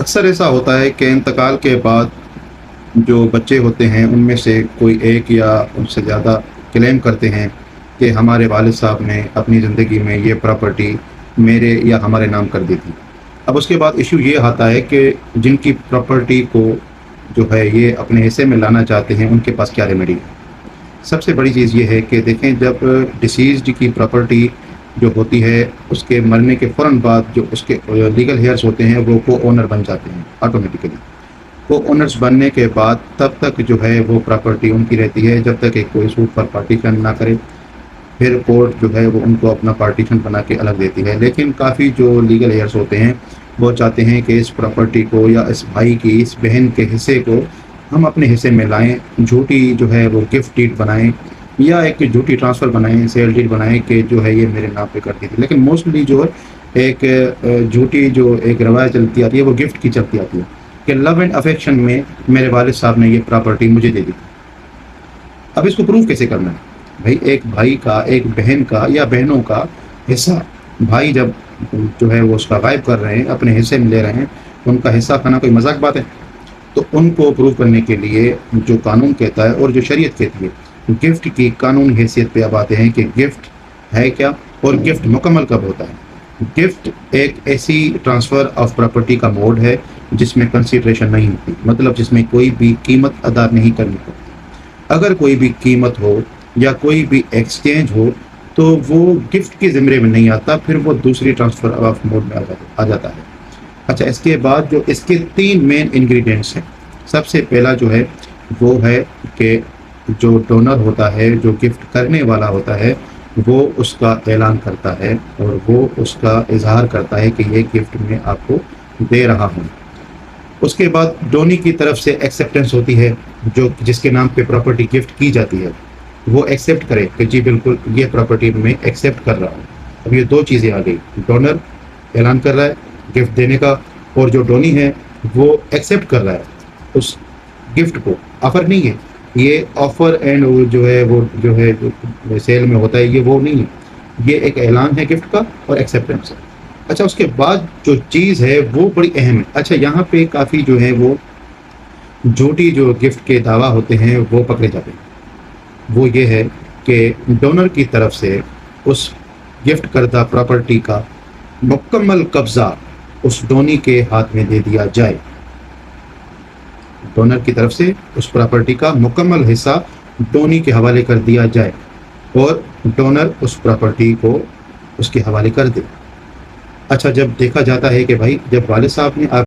اکثر ایسا ہوتا ہے کہ انتقال کے بعد جو بچے ہوتے ہیں ان میں سے کوئی ایک یا ان سے زیادہ کلیم کرتے ہیں کہ ہمارے والد صاحب نے اپنی زندگی میں یہ پراپرٹی میرے یا ہمارے نام کر دی تھی۔ اب اس کے بعد ایشو یہ آتا ہے کہ جن کی پراپرٹی کو جو ہے یہ اپنے حصے میں لانا چاہتے ہیں ان کے پاس کیا ریمیڈی ہے۔ سب سے بڑی چیز یہ ہے کہ دیکھیں، جب ڈیسیزڈ کی پراپرٹی جو ہوتی ہے اس کے مرنے کے فوراً بعد جو اس کے لیگل ہیئرس ہوتے ہیں وہ کو اونر بن جاتے ہیں آٹومیٹیکلی۔ کو اونرز بننے کے بعد تب تک جو ہے وہ پراپرٹی ان کی رہتی ہے جب تک ایک کوئی سوٹ پر پارٹیشن نہ کرے، پھر کورٹ جو ہے وہ ان کو اپنا پارٹیشن بنا کے الگ دیتی ہے۔ لیکن کافی جو لیگل ہیئرس ہوتے ہیں وہ چاہتے ہیں کہ اس پراپرٹی کو یا اس بھائی کی اس بہن کے حصے کو ہم اپنے حصے میں لائیں، جھوٹی جو ہے وہ گفٹ ڈیڈ بنائیں یا ایک جھوٹی ٹرانسفر بنائیں، سیل ڈیڈ بنائیں کہ جو ہے یہ میرے نام پہ کر دی تھی۔ لیکن موسٹلی جو ہے ایک جھوٹی جو ایک روایت چلتی آتی ہے وہ گفٹ کی چلتی آتی ہے کہ لو اینڈ افیکشن میں میرے والد صاحب نے یہ پراپرٹی مجھے دے دی تھی۔ اب اس کو پروف کیسے کرنا ہے؟ بھائی ایک بھائی کا، ایک بہن کا یا بہنوں کا حصہ بھائی جب جو ہے وہ اس کا غائب کر رہے ہیں، اپنے حصے میں لے رہے ہیں، ان کا حصہ کھانا کوئی مذاق بات ہے؟ تو ان کو پروو کرنے کے لیے جو قانون کہتا ہے اور جو شریعت کہتی ہے، گفٹ کی قانونی حیثیت پہ اب آتے ہیں کہ گفٹ ہے کیا اور گفٹ مکمل کب ہوتا ہے۔ گفٹ ایک ایسی ٹرانسفر آف پراپرٹی کا موڈ ہے جس میں کنسیڈریشن نہیں ہوتی، مطلب جس میں کوئی بھی قیمت ادا نہیں کرنی پڑتی۔ اگر کوئی بھی قیمت ہو یا کوئی بھی ایکسچینج ہو تو وہ گفٹ کے زمرے میں نہیں آتا، پھر وہ دوسری ٹرانسفر آف موڈ میں آ جاتا ہے۔ اچھا، اس کے بعد جو اس کے 3 مین انگریڈینٹس ہیں۔ سب سے پہلا جو ہے وہ ہے کہ جو ڈونر ہوتا ہے، جو گفٹ کرنے والا ہوتا ہے، وہ اس کا اعلان کرتا ہے اور وہ اس کا اظہار کرتا ہے کہ یہ گفٹ میں آپ کو دے رہا ہوں۔ اس کے بعد ڈونی کی طرف سے ایکسیپٹنس ہوتی ہے، جو جس کے نام پہ پراپرٹی گفٹ کی جاتی ہے، وہ ایکسیپٹ کرے کہ جی بالکل یہ پراپرٹی میں ایکسیپٹ کر رہا ہوں۔ اب یہ 2 چیزیں آ گئی، ڈونر اعلان کر رہا ہے گفٹ دینے کا، اور جو ڈونی ہے وہ ایکسیپٹ کر رہا ہے اس گفٹ کو۔ آفر نہیں ہے یہ، آفر اینڈ جو ہے وہ جو ہے سیل میں ہوتا ہے یہ وہ نہیں ہے، یہ ایک اعلان ہے گفٹ کا اور ایکسیپٹنس ہے۔ اچھا، اس کے بعد جو چیز ہے وہ بڑی اہم ہے۔ اچھا، یہاں پہ کافی جو ہے وہ جھوٹی جو گفٹ کے دعویٰ ہوتے ہیں وہ پکڑے جاتے ہیں۔ وہ یہ ہے کہ ڈونر کی طرف سے اس گفٹ کردہ پراپرٹی کا مکمل قبضہ اس ڈونی کے ہاتھ میں دے دیا جائے۔ ڈونر کی طرف سے اس پراپرٹی کا مکمل حصہ ڈونی کے حوالے کر دیا جائے اور ڈونر اس پراپرٹی کو اس کے حوالے کر دے۔ اچھا، جب دیکھا جاتا ہے کہ بھائی جب والد صاحب نے